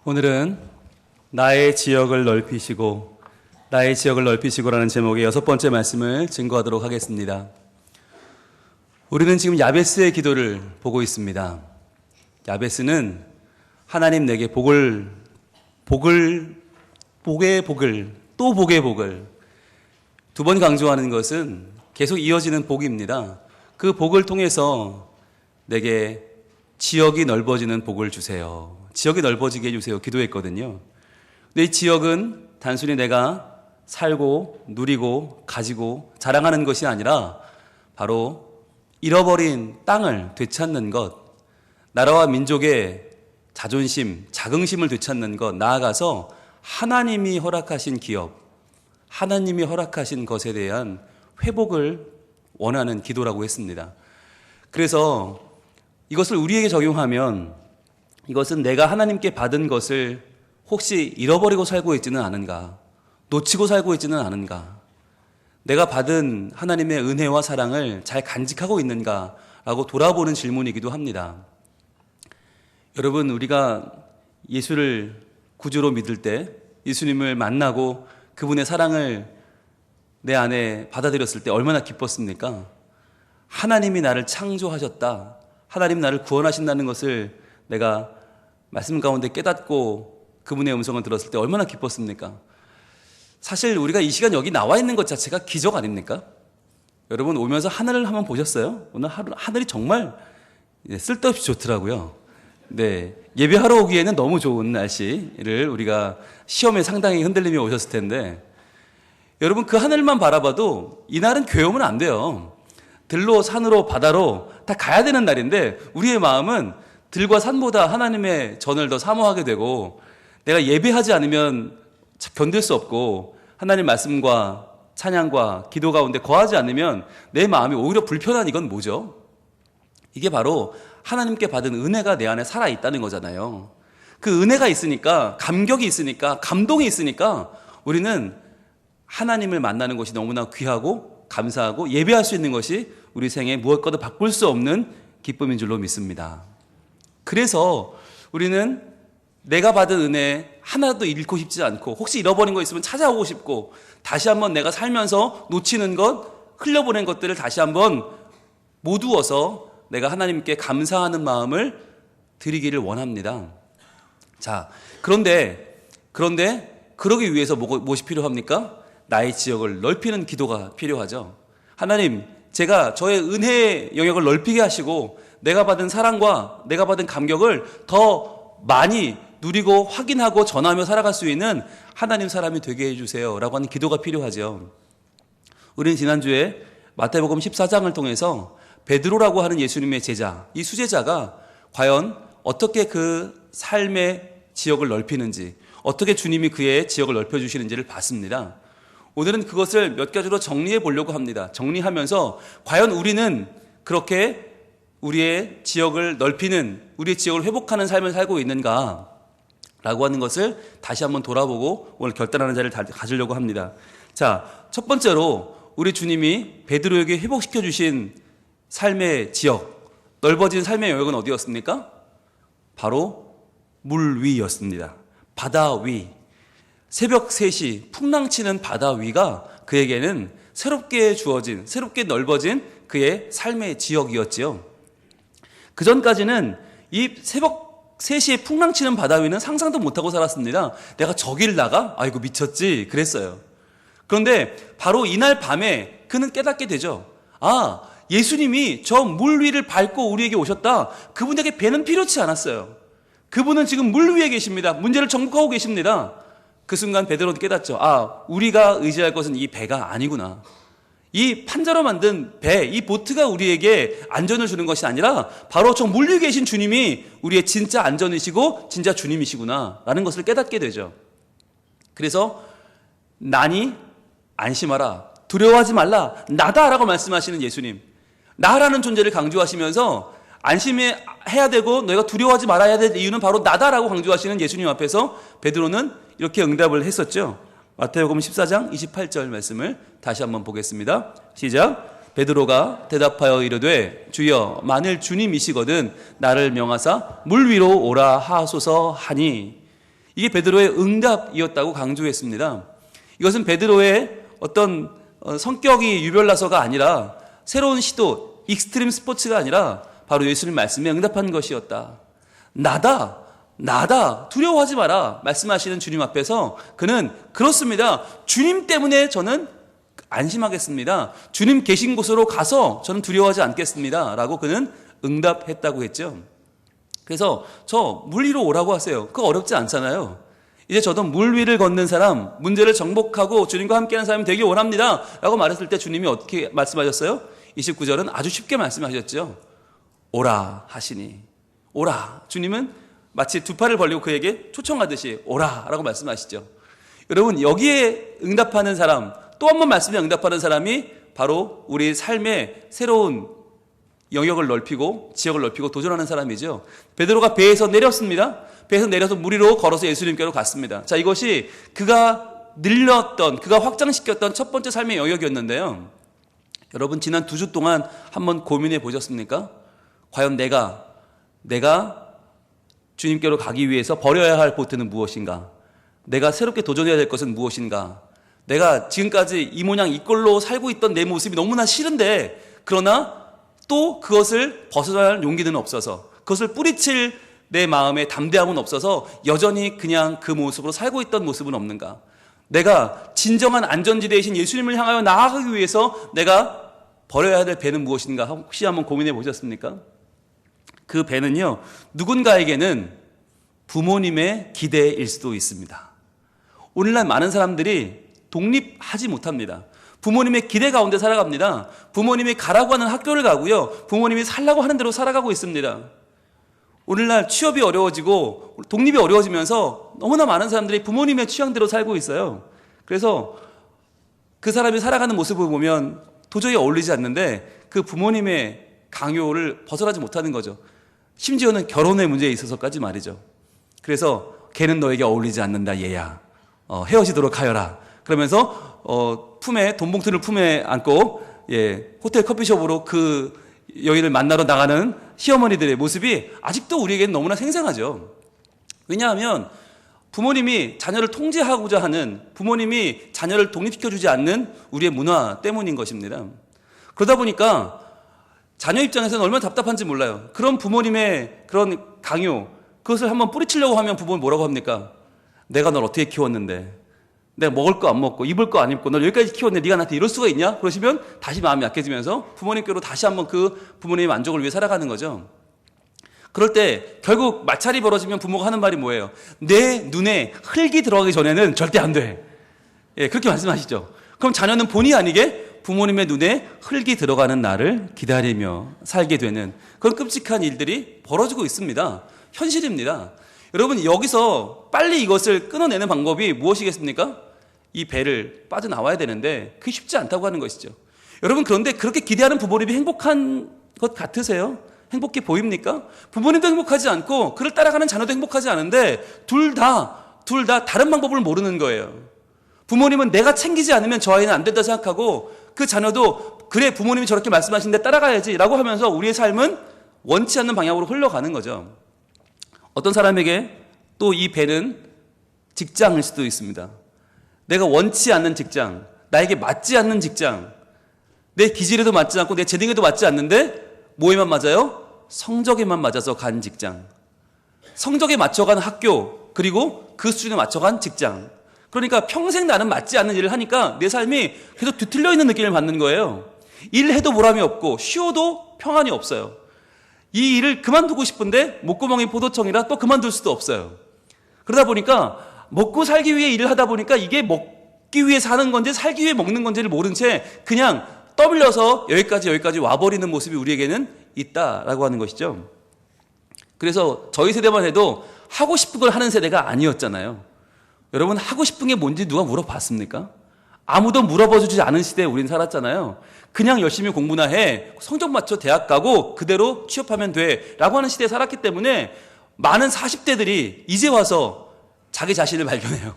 오늘은 나의 지역을 넓히시고라는 제목의 6번째 말씀을 증거하도록 하겠습니다. 우리는 지금 야베스의 기도를 보고 있습니다. 야베스는 하나님 내게 복의 복을 또 복의 복을 두 번 강조하는 것은 계속 이어지는 복입니다. 그 복을 통해서 내게 지역이 넓어지는 복을 주세요. 지역이 넓어지게 해주세요. 기도했거든요. 근데 이 지역은 단순히 내가 살고 누리고 가지고 자랑하는 것이 아니라 바로 잃어버린 땅을 되찾는 것, 나라와 민족의 자존심, 자긍심을 되찾는 것, 나아가서 하나님이 허락하신 기업, 하나님이 허락하신 것에 대한 회복을 원하는 기도라고 했습니다. 그래서 이것을 우리에게 적용하면 이것은 내가 하나님께 받은 것을 혹시 잃어버리고 살고 있지는 않은가, 놓치고 살고 있지는 않은가, 내가 받은 하나님의 은혜와 사랑을 잘 간직하고 있는가라고 돌아보는 질문이기도 합니다. 여러분, 우리가 예수를 구주로 믿을 때, 예수님을 만나고 그분의 사랑을 내 안에 받아들였을 때 얼마나 기뻤습니까? 하나님이 나를 창조하셨다, 하나님 나를 구원하신다는 것을 내가 말씀 가운데 깨닫고 그분의 음성을 들었을 때 얼마나 기뻤습니까? 사실 우리가 이 시간 여기 나와 있는 것 자체가 기적 아닙니까? 여러분, 오면서 하늘을 한번 보셨어요? 오늘 하늘이 정말 쓸데없이 좋더라고요. 네, 예배하러 오기에는 너무 좋은 날씨를 우리가 시험에 상당히 흔들리며 오셨을 텐데, 여러분, 그 하늘만 바라봐도 이날은 괴로우면 안 돼요. 들로 산으로 바다로 다 가야 되는 날인데 우리의 마음은 들과 산보다 하나님의 전을 더 사모하게 되고, 내가 예배하지 않으면 견딜 수 없고 하나님 말씀과 찬양과 기도 가운데 거하지 않으면 내 마음이 오히려 불편한, 이건 뭐죠? 이게 바로 하나님께 받은 은혜가 내 안에 살아있다는 거잖아요. 그 은혜가 있으니까, 감격이 있으니까, 감동이 있으니까 우리는 하나님을 만나는 것이 너무나 귀하고 감사하고 예배할 수 있는 것이 우리 생에 무엇과도 바꿀 수 없는 기쁨인 줄로 믿습니다. 그래서 우리는 내가 받은 은혜 하나도 잃고 싶지 않고, 혹시 잃어버린 거 있으면 찾아오고 싶고, 다시 한번 내가 살면서 놓치는 것, 흘려보낸 것들을 다시 한번 모두어서 내가 하나님께 감사하는 마음을 드리기를 원합니다. 자, 그런데 그러기 위해서 무엇이 필요합니까? 나의 지역을 넓히는 기도가 필요하죠. 하나님, 제가 저의 은혜의 영역을 넓히게 하시고 내가 받은 사랑과 내가 받은 감격을 더 많이 누리고 확인하고 전하며 살아갈 수 있는 하나님 사람이 되게 해주세요 라고 하는 기도가 필요하죠. 우리는 지난주에 마태복음 14장을 통해서 베드로라고 하는 예수님의 제자, 이 수제자가 과연 어떻게 그 삶의 지역을 넓히는지, 어떻게 주님이 그의 지역을 넓혀주시는지를 봤습니다. 오늘은 그것을 몇 가지로 정리해 보려고 합니다. 정리하면서 과연 우리는 그렇게 우리의 지역을 넓히는, 우리의 지역을 회복하는 삶을 살고 있는가 라고 하는 것을 다시 한번 돌아보고 오늘 결단하는 자리를 가지려고 합니다. 자, 첫 번째로 우리 주님이 베드로에게 회복시켜 주신 삶의 지역, 넓어진 삶의 영역은 어디였습니까? 바로 물 위였습니다. 바다 위. 새벽 3시 풍랑치는 바다 위가 그에게는 새롭게 주어진, 새롭게 넓어진 그의 삶의 지역이었지요. 그 전까지는 이 새벽 3시에 풍랑치는 바다 위는 상상도 못하고 살았습니다. 내가 저길 나가? 아이고 미쳤지 그랬어요. 그런데 바로 이날 밤에 그는 깨닫게 되죠. 아, 예수님이 저 물 위를 밟고 우리에게 오셨다. 그분에게 배는 필요치 않았어요. 그분은 지금 물 위에 계십니다. 문제를 정복하고 계십니다. 그 순간 베드로는 깨닫죠. 아, 우리가 의지할 것은 이 배가 아니구나. 이 판자로 만든 배, 이 보트가 우리에게 안전을 주는 것이 아니라 바로 저 물 위에 계신 주님이 우리의 진짜 안전이시고 진짜 주님이시구나 라는 것을 깨닫게 되죠. 그래서 나니 안심하라, 두려워하지 말라, 나다라고 말씀하시는 예수님, 나라는 존재를 강조하시면서 안심해야 되고 너희가 두려워하지 말아야 될 이유는 바로 나다라고 강조하시는 예수님 앞에서 베드로는 이렇게 응답을 했었죠. 마태복음 14장 28절 말씀을 다시 한번 보겠습니다. 시작. 베드로가 대답하여 이르되 주여 만일 주님이시거든 나를 명하사 물 위로 오라 하소서 하니. 이게 베드로의 응답이었다고 강조했습니다. 이것은 베드로의 어떤 성격이 유별나서가 아니라 새로운 시도, 익스트림 스포츠가 아니라 바로 예수님 말씀에 응답한 것이었다. 나다, 두려워하지 마라 말씀하시는 주님 앞에서 그는 그렇습니다. 주님 때문에 저는 안심하겠습니다. 주님 계신 곳으로 가서 저는 두려워하지 않겠습니다. 라고 그는 응답했다고 했죠. 그래서 저 물 위로 오라고 하세요. 그거 어렵지 않잖아요. 이제 저도 물 위를 걷는 사람, 문제를 정복하고 주님과 함께하는 사람이 되길 원합니다. 라고 말했을 때 주님이 어떻게 말씀하셨어요? 29절은 아주 쉽게 말씀하셨죠. 오라 하시니. 오라. 주님은 마치 두 팔을 벌리고 그에게 초청하듯이 오라 라고 말씀하시죠. 여러분, 여기에 응답하는 사람, 또 한 번 말씀에 응답하는 사람이 바로 우리 삶의 새로운 영역을 넓히고 지역을 넓히고 도전하는 사람이죠. 베드로가 배에서 내렸습니다. 배에서 내려서 물 위로 걸어서 예수님께로 갔습니다. 자, 이것이 그가 늘렸던, 그가 확장시켰던 첫 번째 삶의 영역이었는데요. 여러분, 지난 2주 동안 한번 고민해 보셨습니까? 과연 내가 주님께로 가기 위해서 버려야 할 보트는 무엇인가? 내가 새롭게 도전해야 될 것은 무엇인가? 내가 지금까지 이 모양 이 꼴로 살고 있던 내 모습이 너무나 싫은데, 그러나 또 그것을 벗어날 용기는 없어서, 그것을 뿌리칠 내 마음에 담대함은 없어서 여전히 그냥 그 모습으로 살고 있던 모습은 없는가? 내가 진정한 안전지대이신 예수님을 향하여 나아가기 위해서 내가 버려야 될 배는 무엇인가? 혹시 한번 고민해 보셨습니까? 그 배는요, 누군가에게는 부모님의 기대일 수도 있습니다. 오늘날 많은 사람들이 독립하지 못합니다. 부모님의 기대 가운데 살아갑니다. 부모님이 가라고 하는 학교를 가고요, 부모님이 살라고 하는 대로 살아가고 있습니다. 오늘날 취업이 어려워지고 독립이 어려워지면서 너무나 많은 사람들이 부모님의 취향대로 살고 있어요. 그래서 그 사람이 살아가는 모습을 보면 도저히 어울리지 않는데 그 부모님의 강요를 벗어나지 못하는 거죠. 심지어는 결혼의 문제에 있어서까지 말이죠. 그래서 걔는 너에게 어울리지 않는다 얘야. 헤어지도록 하여라. 그러면서 품에 돈봉투를 품에 안고 호텔 커피숍으로 그 여인을 만나러 나가는 시어머니들의 모습이 아직도 우리에게는 너무나 생생하죠. 왜냐하면 부모님이 자녀를 통제하고자 하는, 부모님이 자녀를 독립시켜주지 않는 우리의 문화 때문인 것입니다. 그러다 보니까 자녀 입장에서는 얼마나 답답한지 몰라요. 그런 부모님의 그런 강요, 그것을 한번 뿌리치려고 하면 부모는 뭐라고 합니까? 내가 널 어떻게 키웠는데, 내가 먹을 거 안 먹고 입을 거 안 입고 널 여기까지 키웠는데 네가 나한테 이럴 수가 있냐? 그러시면 다시 마음이 약해지면서 부모님께로 다시 한번 그 부모님의 만족을 위해 살아가는 거죠. 그럴 때 결국 마찰이 벌어지면 부모가 하는 말이 뭐예요? 내 눈에 흙이 들어가기 전에는 절대 안 돼. 그렇게 말씀하시죠. 그럼 자녀는 본의 아니게 부모님의 눈에 흙이 들어가는 날을 기다리며 살게 되는 그런 끔찍한 일들이 벌어지고 있습니다. 현실입니다. 여러분, 여기서 빨리 이것을 끊어내는 방법이 무엇이겠습니까? 이 배를 빠져나와야 되는데 그게 쉽지 않다고 하는 것이죠. 여러분, 그런데 그렇게 기대하는 부모님이 행복한 것 같으세요? 행복해 보입니까? 부모님도 행복하지 않고 그를 따라가는 자녀도 행복하지 않은데 둘 다 다른 방법을 모르는 거예요. 부모님은 내가 챙기지 않으면 저 아이는 안 된다 생각하고, 그 자녀도 그래 부모님이 저렇게 말씀하시는데 따라가야지 라고 하면서 우리의 삶은 원치 않는 방향으로 흘러가는 거죠. 어떤 사람에게 또 이 배는 직장일 수도 있습니다. 내가 원치 않는 직장, 나에게 맞지 않는 직장, 내 기질에도 맞지 않고 내 재능에도 맞지 않는데 뭐에만 맞아요? 성적에만 맞아서 간 직장, 성적에 맞춰간 학교, 그리고 그 수준에 맞춰간 직장. 그러니까 평생 나는 맞지 않는 일을 하니까 내 삶이 계속 뒤틀려 있는 느낌을 받는 거예요. 일해도 보람이 없고 쉬어도 평안이 없어요. 이 일을 그만두고 싶은데 목구멍이 포도청이라 또 그만둘 수도 없어요. 그러다 보니까 먹고 살기 위해 일을 하다 보니까 이게 먹기 위해 사는 건지 살기 위해 먹는 건지를 모른 채 그냥 떠밀려서 여기까지 와버리는 모습이 우리에게는 있다라고 하는 것이죠. 그래서 저희 세대만 해도 하고 싶은 걸 하는 세대가 아니었잖아요. 여러분, 하고 싶은 게 뭔지 누가 물어봤습니까? 아무도 물어봐주지 않은 시대에 우린 살았잖아요. 그냥 열심히 공부나 해, 성적 맞춰 대학 가고 그대로 취업하면 돼 라고 하는 시대에 살았기 때문에 많은 40대들이 이제 와서 자기 자신을 발견해요.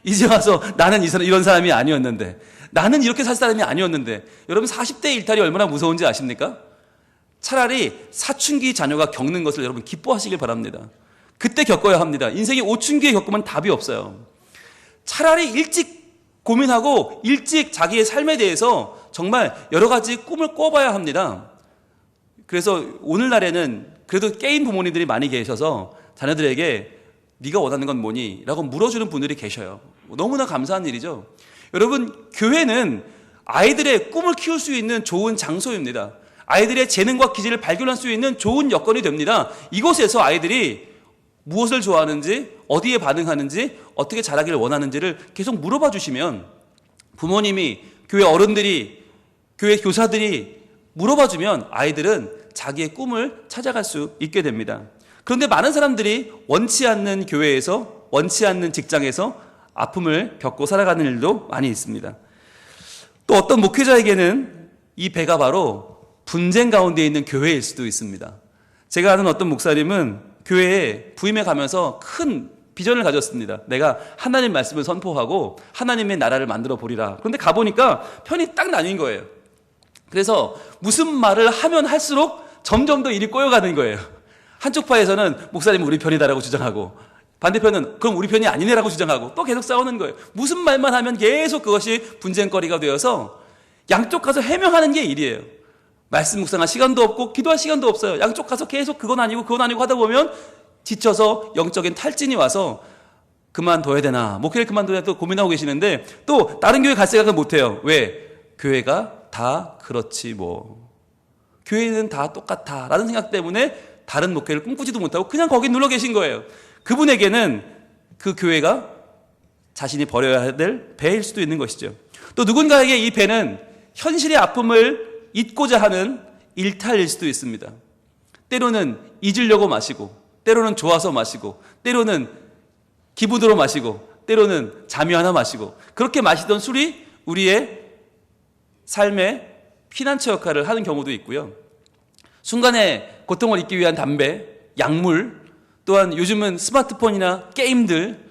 이제 와서 나는 이런 사람이 아니었는데, 나는 이렇게 살 사람이 아니었는데. 여러분, 40대의 일탈이 얼마나 무서운지 아십니까? 차라리 사춘기 자녀가 겪는 것을 여러분 기뻐하시길 바랍니다. 그때 겪어야 합니다. 인생의 오춘기에 겪으면 답이 없어요. 차라리 일찍 고민하고 일찍 자기의 삶에 대해서 정말 여러 가지 꿈을 꿔봐야 합니다. 그래서 오늘날에는 그래도 깨인 부모님들이 많이 계셔서 자녀들에게 네가 원하는 건 뭐니? 라고 물어주는 분들이 계셔요. 너무나 감사한 일이죠. 여러분, 교회는 아이들의 꿈을 키울 수 있는 좋은 장소입니다. 아이들의 재능과 기질을 발견할 수 있는 좋은 여건이 됩니다. 이곳에서 아이들이 무엇을 좋아하는지, 어디에 반응하는지, 어떻게 자라기를 원하는지를 계속 물어봐 주시면 부모님이, 교회 어른들이, 교회 교사들이 물어봐 주면 아이들은 자기의 꿈을 찾아갈 수 있게 됩니다. 그런데 많은 사람들이 원치 않는 교회에서, 원치 않는 직장에서 아픔을 겪고 살아가는 일도 많이 있습니다. 또 어떤 목회자에게는 이 배가 바로 분쟁 가운데 있는 교회일 수도 있습니다. 제가 아는 어떤 목사님은 교회에 부임해 가면서 큰 비전을 가졌습니다. 내가 하나님 말씀을 선포하고 하나님의 나라를 만들어 보리라. 그런데 가보니까 편이 딱 나뉜 거예요. 그래서 무슨 말을 하면 할수록 점점 더 일이 꼬여가는 거예요. 한쪽 파에서는 목사님은 우리 편이다라고 주장하고, 반대편은 그럼 우리 편이 아니네라고 주장하고, 또 계속 싸우는 거예요. 무슨 말만 하면 계속 그것이 분쟁거리가 되어서 양쪽 가서 해명하는 게 일이에요. 말씀 묵상할 시간도 없고 기도할 시간도 없어요. 양쪽 가서 계속 그건 아니고 하다 보면 지쳐서 영적인 탈진이 와서 그만둬야 되나, 목회를 그만둬야 또 고민하고 계시는데 또 다른 교회 갈 생각은 못해요. 왜? 교회가 다 그렇지 뭐, 교회는 다 똑같아 라는 생각 때문에 다른 목회를 꿈꾸지도 못하고 그냥 거기 눌러 계신 거예요. 그분에게는 그 교회가 자신이 버려야 될 배일 수도 있는 것이죠. 또 누군가에게 이 배는 현실의 아픔을 잊고자 하는 일탈일 수도 있습니다. 때로는 잊으려고 마시고, 때로는 좋아서 마시고, 때로는 기분으로 마시고, 때로는 잠이 하나 마시고, 그렇게 마시던 술이 우리의 삶의 피난처 역할을 하는 경우도 있고요. 순간의 고통을 잊기 위한 담배, 약물, 또한 요즘은 스마트폰이나 게임들,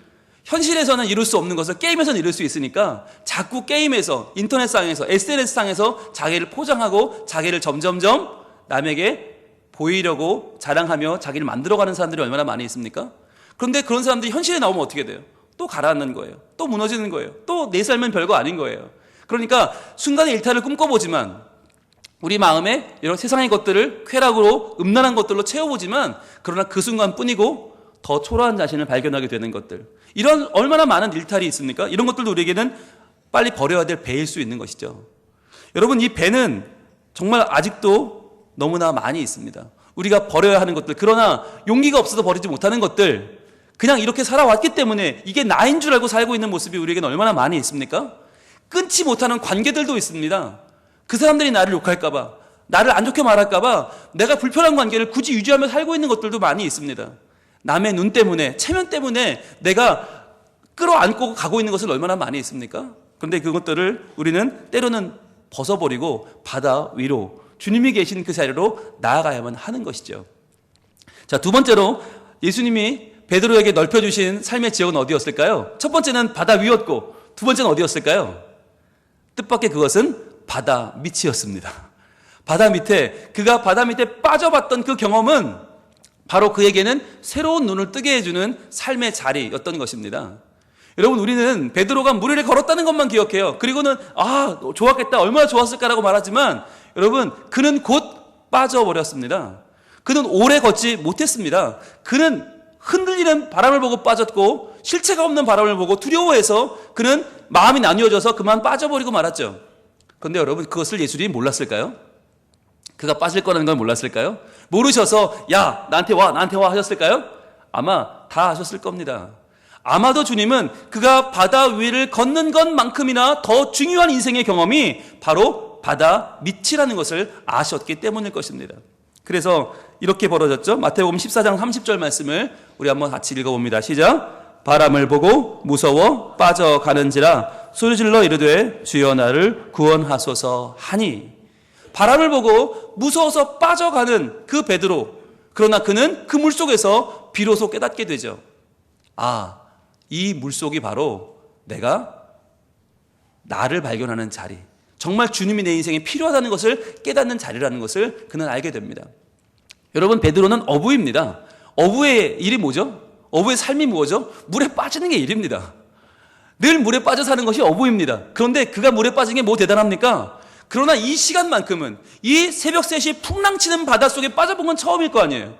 현실에서는 이룰 수 없는 것을 게임에서는 이룰 수 있으니까 자꾸 게임에서, 인터넷상에서, SNS상에서 자기를 포장하고 자기를 점점점 남에게 보이려고 자랑하며 자기를 만들어가는 사람들이 얼마나 많이 있습니까? 그런데 그런 사람들이 현실에 나오면 어떻게 돼요? 또 가라앉는 거예요. 또 무너지는 거예요. 또 내 삶은 별거 아닌 거예요. 그러니까 순간의 일탈을 꿈꿔보지만, 우리 마음에 이런 세상의 것들을 쾌락으로, 음란한 것들로 채워보지만, 그러나 그 순간뿐이고 더 초라한 자신을 발견하게 되는 것들, 이런 얼마나 많은 일탈이 있습니까? 이런 것들도 우리에게는 빨리 버려야 될 배일 수 있는 것이죠. 여러분, 이 배는 정말 아직도 너무나 많이 있습니다. 우리가 버려야 하는 것들, 그러나 용기가 없어서 버리지 못하는 것들, 그냥 이렇게 살아왔기 때문에 이게 나인 줄 알고 살고 있는 모습이 우리에게는 얼마나 많이 있습니까? 끊지 못하는 관계들도 있습니다. 그 사람들이 나를 욕할까봐, 나를 안 좋게 말할까봐 내가 불편한 관계를 굳이 유지하며 살고 있는 것들도 많이 있습니다. 남의 눈 때문에, 체면 때문에 내가 끌어안고 가고 있는 것을 얼마나 많이 있습니까? 그런데 그것들을 우리는 때로는 벗어버리고 바다 위로, 주님이 계신 그 자리로 나아가야만 하는 것이죠. 자, 두 번째로 예수님이 베드로에게 넓혀주신 삶의 지역은 어디였을까요? 첫 번째는 바다 위였고, 두 번째는 어디였을까요? 뜻밖의 그것은 바다 밑이었습니다. 바다 밑에, 그가 바다 밑에 빠져봤던 그 경험은 바로 그에게는 새로운 눈을 뜨게 해주는 삶의 자리였던 것입니다. 여러분, 우리는 베드로가 물 위를 걸었다는 것만 기억해요. 그리고는 좋았겠다, 얼마나 좋았을까라고 말하지만, 여러분, 그는 곧 빠져버렸습니다. 그는 오래 걷지 못했습니다. 그는 흔들리는 바람을 보고 빠졌고, 실체가 없는 바람을 보고 두려워해서 그는 마음이 나뉘어져서 그만 빠져버리고 말았죠. 그런데 여러분, 그것을 예수님이 몰랐을까요? 그가 빠질 거라는 걸 몰랐을까요? 모르셔서 야, 나한테 와 하셨을까요? 아마 다 아셨을 겁니다. 아마도 주님은 그가 바다 위를 걷는 것만큼이나 더 중요한 인생의 경험이 바로 바다 밑이라는 것을 아셨기 때문일 것입니다. 그래서 이렇게 벌어졌죠. 마태복음 14장 30절 말씀을 우리 한번 같이 읽어봅니다. 시작. 바람을 보고 무서워 빠져가는지라 소리질러 이르되 주여 나를 구원하소서 하니. 바람을 보고 무서워서 빠져가는 그 베드로, 그러나 그는 그 물속에서 비로소 깨닫게 되죠. 이 물속이 바로 내가 나를 발견하는 자리, 정말 주님이 내 인생에 필요하다는 것을 깨닫는 자리라는 것을 그는 알게 됩니다. 여러분, 베드로는 어부입니다. 어부의 일이 뭐죠? 어부의 삶이 뭐죠? 물에 빠지는 게 일입니다. 늘 물에 빠져 사는 것이 어부입니다. 그런데 그가 물에 빠진 게 뭐 대단합니까? 그러나 이 시간만큼은 이 새벽 3시 풍랑치는 바닷속에 빠져본 건 처음일 거 아니에요.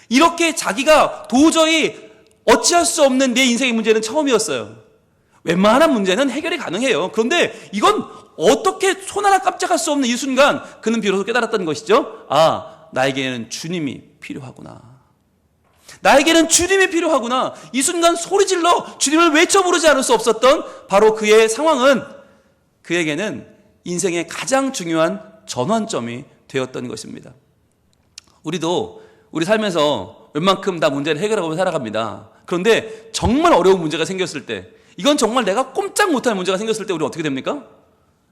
이렇게 자기가 도저히 어찌할 수 없는 내 인생의 문제는 처음이었어요. 웬만한 문제는 해결이 가능해요. 그런데 이건 어떻게 손 하나 깜짝할 수 없는 이 순간 그는 비로소 깨달았던 것이죠. 아, 나에게는 주님이 필요하구나. 나에게는 주님이 필요하구나. 이 순간 소리질러 주님을 외쳐 부르지 않을 수 없었던 바로 그의 상황은 그에게는 인생의 가장 중요한 전환점이 되었던 것입니다. 우리도 우리 살면서 웬만큼 다 문제를 해결하고 살아갑니다. 그런데 정말 어려운 문제가 생겼을 때, 이건 정말 내가 꼼짝 못할 문제가 생겼을 때 우리 어떻게 됩니까?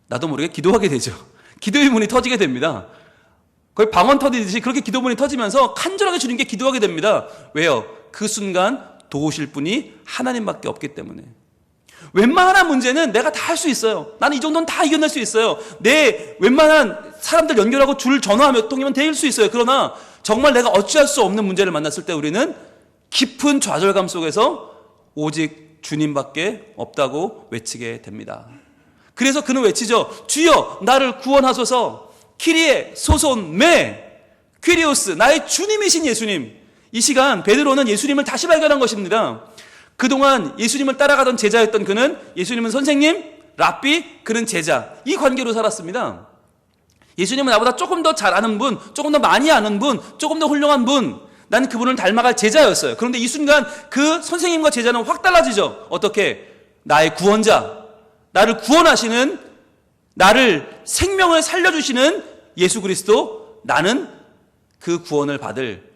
나도 모르게 기도하게 되죠. 기도의 문이 터지게 됩니다. 거의 방언 터지듯이 그렇게 기도문이 터지면서 간절하게 주님께 기도하게 됩니다. 왜요? 그 순간 도우실 분이 하나님밖에 없기 때문에. 웬만한 문제는 내가 다 할 수 있어요. 나는 이 정도는 다 이겨낼 수 있어요. 내 웬만한 사람들 연결하고 줄 전화 몇 통이면 될 수 있어요. 그러나 정말 내가 어찌할 수 없는 문제를 만났을 때 우리는 깊은 좌절감 속에서 오직 주님밖에 없다고 외치게 됩니다. 그래서 그는 외치죠. 주여 나를 구원하소서. 키리에 소손 메 퀴리오스, 나의 주님이신 예수님. 이 시간 베드로는 예수님을 다시 발견한 것입니다. 그동안 예수님을 따라가던 제자였던 그는 예수님은 선생님, 랍비, 그는 제자, 이 관계로 살았습니다. 예수님은 나보다 조금 더 잘 아는 분, 조금 더 많이 아는 분, 조금 더 훌륭한 분, 난 그분을 닮아갈 제자였어요. 그런데 이 순간 그 선생님과 제자는 확 달라지죠. 어떻게? 나의 구원자, 나를 구원하시는, 나를 생명을 살려주시는 예수 그리스도, 나는 그 구원을 받을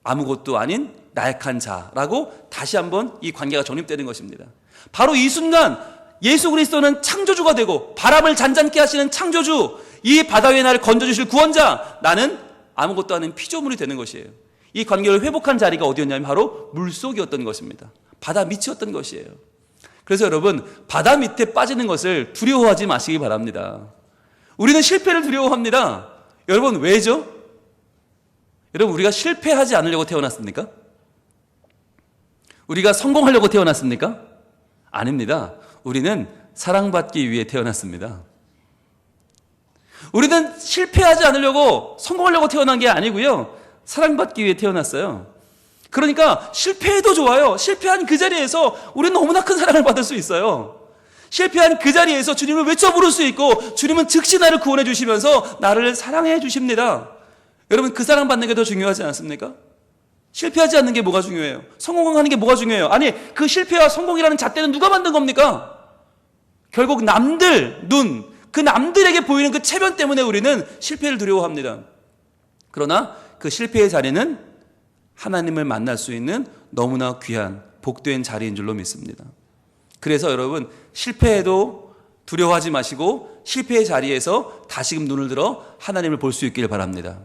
아무것도 아닌 나약한 자라고 다시 한번 이 관계가 정립되는 것입니다. 바로 이 순간 예수 그리스도는 창조주가 되고 바람을 잔잔케 하시는 창조주, 이 바다 위에 나를 건져주실 구원자, 나는 아무것도 아닌 피조물이 되는 것이에요. 이 관계를 회복한 자리가 어디였냐면 바로 물속이었던 것입니다. 바다 밑이었던 것이에요. 그래서 여러분, 바다 밑에 빠지는 것을 두려워하지 마시기 바랍니다. 우리는 실패를 두려워합니다. 여러분, 왜죠? 여러분, 우리가 실패하지 않으려고 태어났습니까? 우리가 성공하려고 태어났습니까? 아닙니다. 우리는 사랑받기 위해 태어났습니다. 우리는 실패하지 않으려고, 성공하려고 태어난 게 아니고요, 사랑받기 위해 태어났어요. 그러니까 실패해도 좋아요. 실패한 그 자리에서 우리는 너무나 큰 사랑을 받을 수 있어요. 실패한 그 자리에서 주님을 외쳐 부를 수 있고, 주님은 즉시 나를 구원해 주시면서 나를 사랑해 주십니다. 여러분, 그 사랑받는 게 더 중요하지 않습니까? 실패하지 않는 게 뭐가 중요해요? 성공하는 게 뭐가 중요해요? 아니, 그 실패와 성공이라는 잣대는 누가 만든 겁니까? 결국 남들 눈, 그 남들에게 보이는 그 체면 때문에 우리는 실패를 두려워합니다. 그러나 그 실패의 자리는 하나님을 만날 수 있는 너무나 귀한 복된 자리인 줄로 믿습니다. 그래서 여러분, 실패해도 두려워하지 마시고 실패의 자리에서 다시금 눈을 들어 하나님을 볼 수 있기를 바랍니다.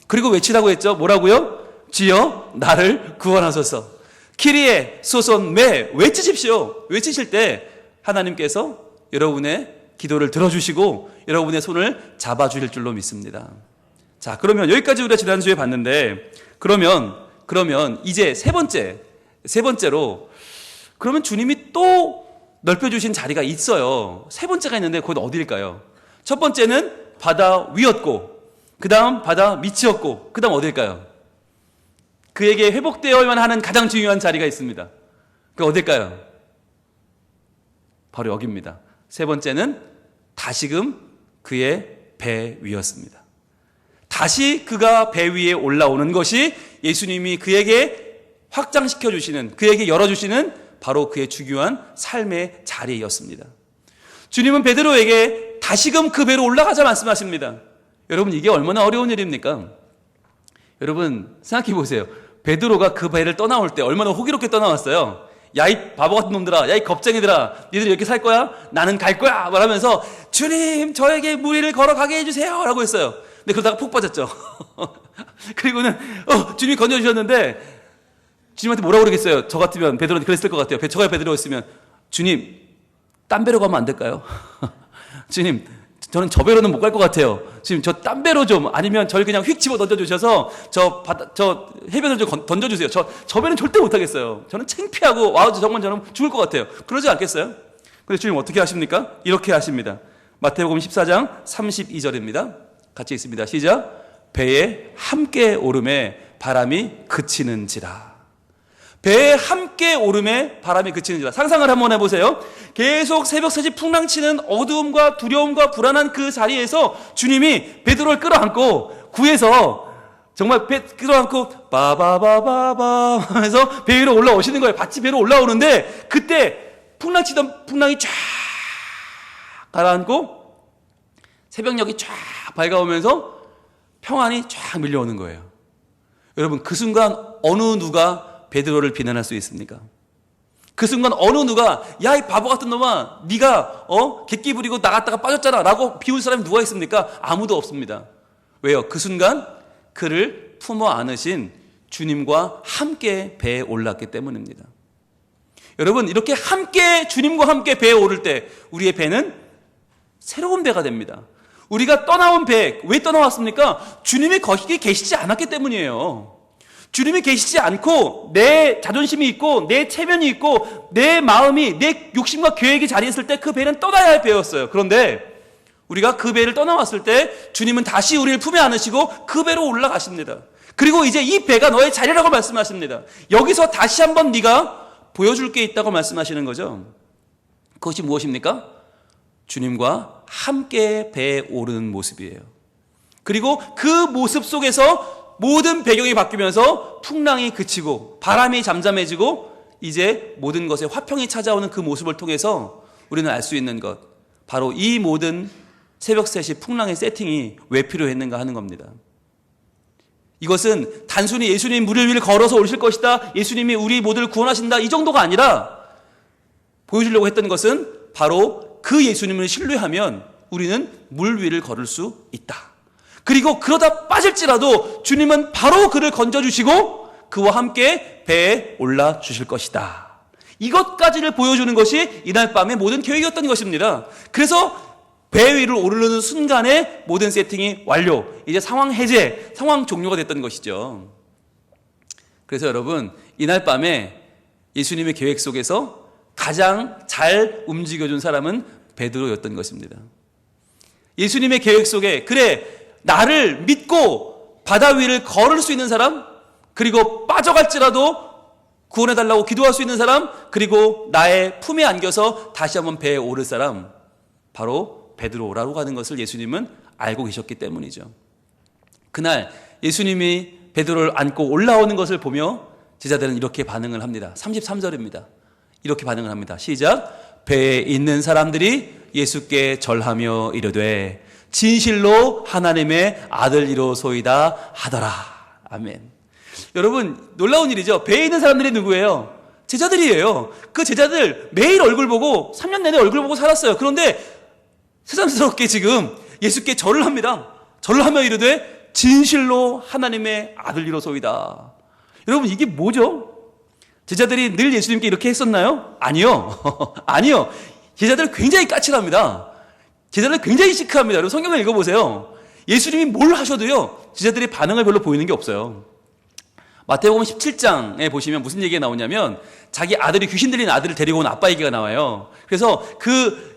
그리고 외치라고 했죠. 뭐라고요? 주여 나를 구원하소서. 키리에 소손 메, 외치십시오. 외치실 때 하나님께서 여러분의 기도를 들어주시고 여러분의 손을 잡아주실 줄로 믿습니다. 자, 그러면 여기까지 우리가 지난주에 봤는데, 그러면 이제 세 번째로, 그러면 주님이 또 넓혀주신 자리가 있어요. 세 번째가 있는데 그건 어디일까요? 첫 번째는 바다 위였고, 그 다음 바다 밑이었고, 그 다음 어딜까요? 그에게 회복되어야만 하는 가장 중요한 자리가 있습니다. 그 어딜까요? 바로 여기입니다. 세 번째는 다시금 그의 배 위였습니다. 다시 그가 배 위에 올라오는 것이 예수님이 그에게 확장시켜 주시는, 그에게 열어주시는 바로 그의 중요한 삶의 자리였습니다. 주님은 베드로에게 다시금 그 배로 올라가자 말씀하십니다. 여러분, 이게 얼마나 어려운 일입니까? 여러분, 생각해 보세요. 베드로가 그 배를 떠나올 때 얼마나 호기롭게 떠나왔어요. 야, 이 바보 같은 놈들아, 야, 이 겁쟁이들아, 니들 이렇게 살 거야? 나는 갈 거야! 말하면서 주님, 저에게 무리를 걸어가게 해주세요! 라고 했어요. 근데 그러다가 푹 빠졌죠. 그리고는 주님이 건져주셨는데 주님한테 뭐라고 그러겠어요? 저 같으면 베드로는 그랬을 것 같아요. 저가 베드로였으면, 주님, 딴 배로 가면 안 될까요? 주님, 저는 저 배로는 못 갈 것 같아요. 지금 저 딴 배로 좀, 아니면 저를 그냥 휙 집어 던져주셔서 저 해변을 좀 던져주세요. 저 배는 절대 못 하겠어요. 저는 창피하고, 와우, 정말 저는 죽을 것 같아요. 그러지 않겠어요? 근데 주님 어떻게 하십니까? 이렇게 하십니다. 마태복음 14장 32절입니다. 같이 있습니다. 시작. 배에 함께 오름에 바람이 그치는지라. 배에 함께 오름에 바람이 그치는지라. 상상을 한번 해보세요. 계속 새벽 3시 풍랑치는 어두움과 두려움과 불안한 그 자리에서 주님이 베드로를 끌어안고 구해서 정말 배 끌어안고 바바바바바 하면서 배 위로 올라오시는 거예요. 같이 배로 올라오는데 그때 풍랑치던 풍랑이 쫙 가라앉고 새벽녘이 쫙 밝아오면서 평안이 쫙 밀려오는 거예요. 여러분, 그 순간 어느 누가 베드로를 비난할 수 있습니까? 그 순간 어느 누가 야, 이 바보 같은 놈아, 네가 객기 부리고 나갔다가 빠졌잖아 라고 비울 사람이 누가 있습니까? 아무도 없습니다. 왜요? 그 순간 그를 품어 안으신 주님과 함께 배에 올랐기 때문입니다. 여러분, 이렇게 함께 주님과 함께 배에 오를 때 우리의 배는 새로운 배가 됩니다. 우리가 떠나온 배, 왜 떠나왔습니까? 주님이 거기 계시지 않았기 때문이에요. 주님이 계시지 않고 내 자존심이 있고 내 체면이 있고 내 마음이, 내 욕심과 계획이 자리에 있을 때 그 배는 떠나야 할 배였어요. 그런데 우리가 그 배를 떠나왔을 때 주님은 다시 우리를 품에 안으시고 그 배로 올라가십니다. 그리고 이제 이 배가 너의 자리라고 말씀하십니다. 여기서 다시 한번 네가 보여줄 게 있다고 말씀하시는 거죠. 그것이 무엇입니까? 주님과 함께 배에 오르는 모습이에요. 그리고 그 모습 속에서 모든 배경이 바뀌면서 풍랑이 그치고 바람이 잠잠해지고 이제 모든 것에 화평이 찾아오는 그 모습을 통해서 우리는 알 수 있는 것, 바로 이 모든 새벽 3시 풍랑의 세팅이 왜 필요했는가 하는 겁니다. 이것은 단순히 예수님 물 위를 걸어서 오실 것이다, 예수님이 우리 모두를 구원하신다, 이 정도가 아니라 보여주려고 했던 것은 바로 그 예수님을 신뢰하면 우리는 물 위를 걸을 수 있다. 그리고 그러다 빠질지라도 주님은 바로 그를 건져주시고 그와 함께 배에 올라주실 것이다. 이것까지를 보여주는 것이 이날 밤의 모든 계획이었던 것입니다. 그래서 배 위를 오르는 순간에 모든 세팅이 완료, 이제 상황 해제, 상황 종료가 됐던 것이죠. 그래서 여러분, 이날 밤에 예수님의 계획 속에서 가장 잘 움직여준 사람은 베드로였던 것입니다. 예수님의 계획 속에, 그래, 나를 믿고 바다 위를 걸을 수 있는 사람, 그리고 빠져갈지라도 구원해달라고 기도할 수 있는 사람, 그리고 나의 품에 안겨서 다시 한번 배에 오를 사람, 바로 베드로라고 하는 것을 예수님은 알고 계셨기 때문이죠. 그날 예수님이 베드로를 안고 올라오는 것을 보며 제자들은 이렇게 반응을 합니다. 33절입니다. 이렇게 반응을 합니다. 시작. 배에 있는 사람들이 예수께 절하며 이르되 진실로 하나님의 아들이로소이다 하더라. 아멘. 여러분, 놀라운 일이죠. 배에 있는 사람들이 누구예요? 제자들이에요. 그 제자들 매일 얼굴 보고 3년 내내 얼굴 보고 살았어요. 그런데 새삼스럽게 지금 예수께 절을 합니다. 절을 하며 이르되 진실로 하나님의 아들이로소이다. 여러분, 이게 뭐죠? 제자들이 늘 예수님께 이렇게 했었나요? 아니요. 아니요. 제자들 굉장히 까칠합니다. 제자들 굉장히 시크합니다. 여러분, 성경을 읽어보세요. 예수님이 뭘 하셔도요, 제자들의 반응을 별로 보이는 게 없어요. 마태복음 17장에 보시면 무슨 얘기가 나오냐면 자기 아들이, 귀신 들린 아들을 데리고 온 아빠 얘기가 나와요. 그래서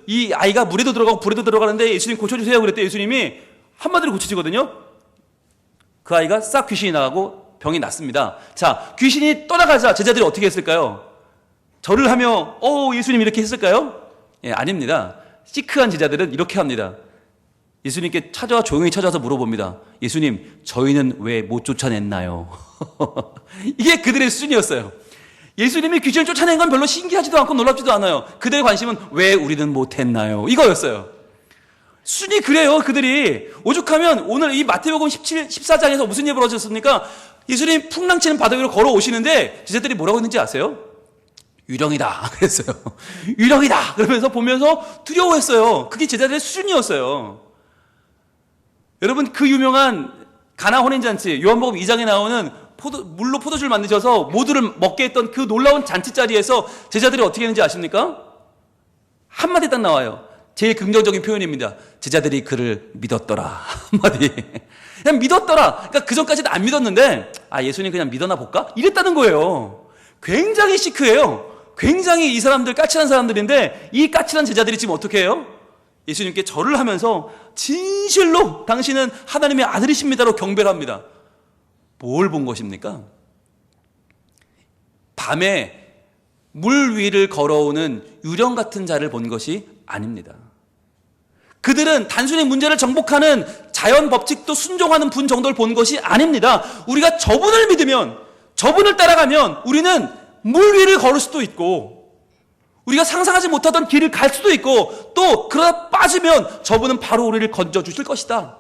이 아이가 물에도 들어가고 불에도 들어가는데 예수님 고쳐주세요 그랬더니 예수님이 한마디로 고치시거든요. 그 아이가 싹 귀신이 나가고 병이 낫습니다. 자, 귀신이 떠나가자 제자들이 어떻게 했을까요? 절을 하며 예수님 이렇게 했을까요? 예, 아닙니다. 시크한 제자들은 이렇게 합니다. 예수님께 조용히 찾아와서 물어봅니다. 예수님, 저희는 왜 못 쫓아냈나요? 이게 그들의 수준이었어요. 예수님이 귀신을 쫓아낸 건 별로 신기하지도 않고 놀랍지도 않아요. 그들의 관심은 왜 우리는 못했나요? 이거였어요. 수준이 그래요. 그들이 오죽하면 오늘 이 마태복음 14장에서 무슨 일이 벌어졌습니까? 예수님 풍랑치는 바다 위로 걸어오시는데 제자들이 뭐라고 했는지 아세요? 유령이다 그랬어요. 유령이다 그러면서 보면서 두려워했어요. 그게 제자들의 수준이었어요. 여러분, 그 유명한 가나 혼인잔치, 요한복음 2장에 나오는 물로 포도주를 만드셔서 모두를 먹게 했던 그 놀라운 잔치 자리에서 제자들이 어떻게 했는지 아십니까? 한마디 딱 나와요. 제일 긍정적인 표현입니다. 제자들이 그를 믿었더라. 한마디. 그냥 믿었더라. 그러니까 그 전까지는 안 믿었는데, 예수님 그냥 믿어나 볼까? 이랬다는 거예요. 굉장히 시크해요. 굉장히 이 사람들 까칠한 사람들인데, 이 까칠한 제자들이 지금 어떻게 해요? 예수님께 절을 하면서 진실로 당신은 하나님의 아들이십니다로 경배를 합니다. 뭘 본 것입니까? 밤에 물 위를 걸어오는 유령 같은 자를 본 것이 아닙니다. 그들은 단순히 문제를 정복하는 자연 법칙도 순종하는 분 정도를 본 것이 아닙니다. 우리가 저분을 믿으면, 저분을 따라가면 우리는 물 위를 걸을 수도 있고, 우리가 상상하지 못하던 길을 갈 수도 있고, 또 그러다 빠지면 저분은 바로 우리를 건져주실 것이다.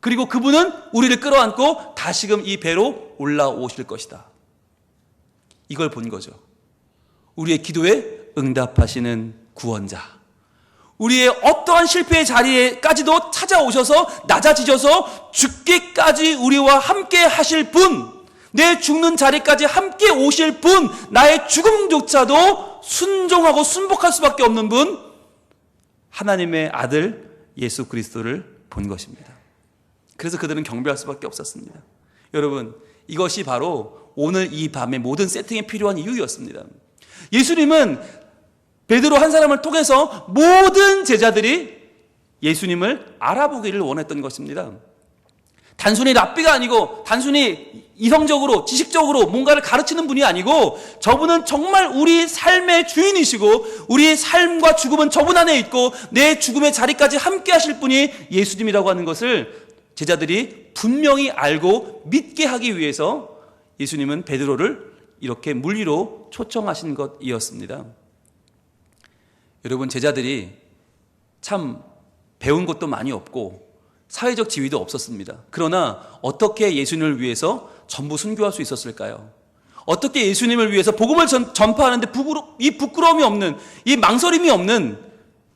그리고 그분은 우리를 끌어안고 다시금 이 배로 올라오실 것이다. 이걸 본 거죠. 우리의 기도에 응답하시는 구원자, 우리의 어떠한 실패의 자리에까지도 찾아오셔서 낮아지셔서 죽기까지 우리와 함께 하실 분, 내 죽는 자리까지 함께 오실 분, 나의 죽음조차도 순종하고 순복할 수밖에 없는 분, 하나님의 아들 예수 그리스도를 본 것입니다. 그래서 그들은 경배할 수밖에 없었습니다. 여러분, 이것이 바로 오늘 이 밤의 모든 세팅에 필요한 이유였습니다. 예수님은 베드로 한 사람을 통해서 모든 제자들이 예수님을 알아보기를 원했던 것입니다. 단순히 랍비가 아니고, 단순히 이성적으로 지식적으로 뭔가를 가르치는 분이 아니고, 저분은 정말 우리 삶의 주인이시고 우리의 삶과 죽음은 저분 안에 있고 내 죽음의 자리까지 함께 하실 분이 예수님이라고 하는 것을 제자들이 분명히 알고 믿게 하기 위해서 예수님은 베드로를 이렇게 물 위로 초청하신 것이었습니다. 여러분, 제자들이 참 배운 것도 많이 없고 사회적 지위도 없었습니다. 그러나 어떻게 예수님을 위해서 전부 순교할 수 있었을까요? 어떻게 예수님을 위해서 복음을 전파하는데 이 부끄러움이 없는, 이 망설임이 없는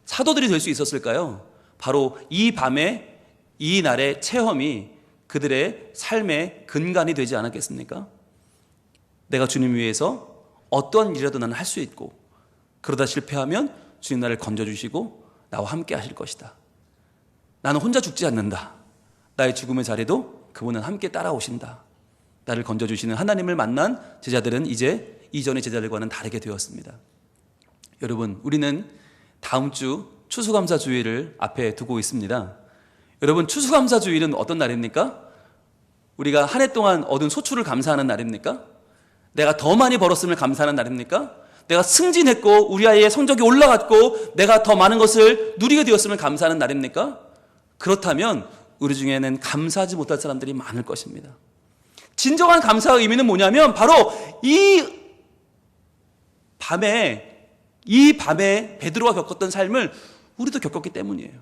사도들이 될 수 있었을까요? 바로 이 밤에 이 날의 체험이 그들의 삶의 근간이 되지 않았겠습니까? 내가 주님 위해서 어떠한 일이라도 나는 할 수 있고, 그러다 실패하면 주님 나를 건져주시고 나와 함께 하실 것이다. 나는 혼자 죽지 않는다. 나의 죽음의 자리도 그분은 함께 따라오신다. 나를 건져주시는 하나님을 만난 제자들은 이제 이전의 제자들과는 다르게 되었습니다. 여러분, 우리는 다음 주 추수감사주일을 앞에 두고 있습니다. 여러분, 추수감사주일은 어떤 날입니까? 우리가 한 해 동안 얻은 소출을 감사하는 날입니까? 내가 더 많이 벌었음을 감사하는 날입니까? 내가 승진했고 우리 아이의 성적이 올라갔고 내가 더 많은 것을 누리게 되었음을 감사하는 날입니까? 그렇다면 우리 중에는 감사하지 못할 사람들이 많을 것입니다. 진정한 감사의 의미는 뭐냐면 바로 이 밤에 베드로가 겪었던 삶을 우리도 겪었기 때문이에요.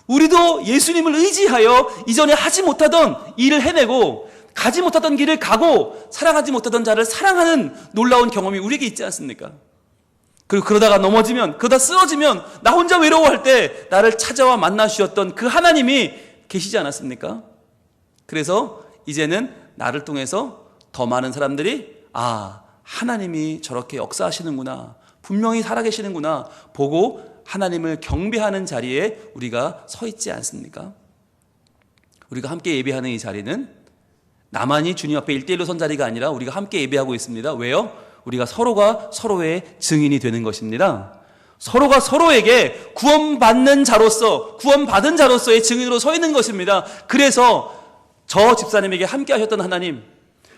우리도 예수님을 의지하여 이전에 하지 못하던 일을 해내고 가지 못하던 길을 가고 사랑하지 못하던 자를 사랑하는 놀라운 경험이 우리에게 있지 않습니까? 그리고 그러다가 넘어지면, 그러다 쓰러지면, 나 혼자 외로워할 때 나를 찾아와 만나 주셨던 그 하나님이 계시지 않았습니까? 그래서 이제는 나를 통해서 더 많은 사람들이 하나님이 저렇게 역사하시는구나, 분명히 살아계시는구나 보고 하나님을 경배하는 자리에 우리가 서 있지 않습니까? 우리가 함께 예배하는 이 자리는 나만이 주님 앞에 1대1로 선 자리가 아니라 우리가 함께 예배하고 있습니다. 왜요? 우리가 서로가 서로의 증인이 되는 것입니다. 서로가 서로에게 구원받는 자로서, 구원받은 자로서의 증인으로 서 있는 것입니다. 그래서 저 집사님에게 함께 하셨던 하나님,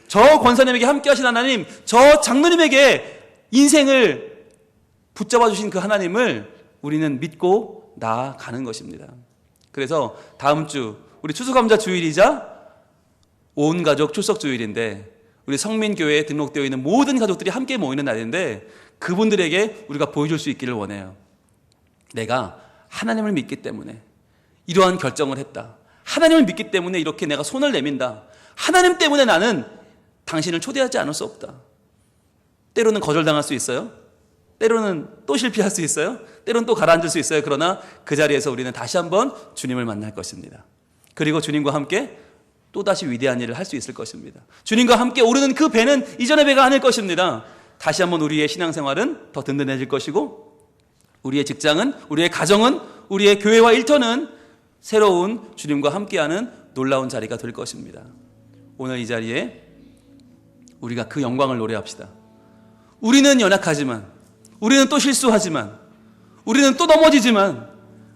저 권사님에게 함께 하신 하나님, 저 장로님에게 인생을 붙잡아 주신 그 하나님을 우리는 믿고 나아가는 것입니다. 그래서 다음 주 우리 추수감사 주일이자 온 가족 출석 주일인데, 우리 성민교회에 등록되어 있는 모든 가족들이 함께 모이는 날인데, 그분들에게 우리가 보여줄 수 있기를 원해요. 내가 하나님을 믿기 때문에 이러한 결정을 했다. 하나님을 믿기 때문에 이렇게 내가 손을 내민다. 하나님 때문에 나는 당신을 초대하지 않을 수 없다. 때로는 거절당할 수 있어요. 때로는 또 실패할 수 있어요. 때로는 또 가라앉을 수 있어요. 그러나 그 자리에서 우리는 다시 한번 주님을 만날 것입니다. 그리고 주님과 함께 또다시 위대한 일을 할 수 있을 것입니다. 주님과 함께 오르는 그 배는 이전의 배가 아닐 것입니다. 다시 한번 우리의 신앙생활은 더 든든해질 것이고 우리의 직장은, 우리의 가정은, 우리의 교회와 일터는 새로운 주님과 함께하는 놀라운 자리가 될 것입니다. 오늘 이 자리에 우리가 그 영광을 노래합시다. 우리는 연약하지만, 우리는 또 실수하지만, 우리는 또 넘어지지만,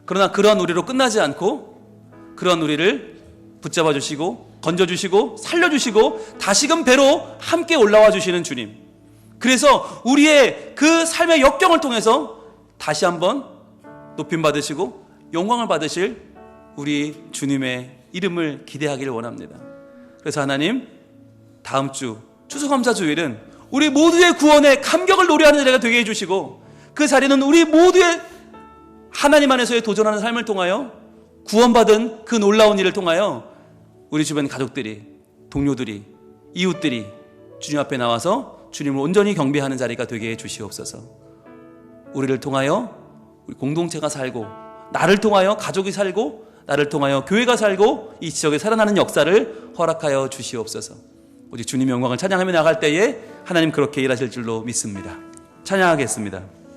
그러나 그러한 우리로 끝나지 않고 그러한 우리를 붙잡아 주시고 건져주시고 살려주시고 다시금 배로 함께 올라와 주시는 주님. 그래서 우리의 그 삶의 역경을 통해서 다시 한번 높임받으시고 영광을 받으실 우리 주님의 이름을 기대하기를 원합니다. 그래서 하나님, 다음 주 추수감사주일은 우리 모두의 구원에 감격을 노래하는 자리가 되게 해주시고, 그 자리는 우리 모두의 하나님 안에서의 도전하는 삶을 통하여 구원받은 그 놀라운 일을 통하여 우리 주변 가족들이, 동료들이, 이웃들이 주님 앞에 나와서 주님을 온전히 경배하는 자리가 되게 해 주시옵소서. 우리를 통하여 우리 공동체가 살고, 나를 통하여 가족이 살고, 나를 통하여 교회가 살고, 이 지역에 살아나는 역사를 허락하여 주시옵소서. 오직 주님의 영광을 찬양하며 나갈 때에 하나님 그렇게 일하실 줄로 믿습니다. 찬양하겠습니다.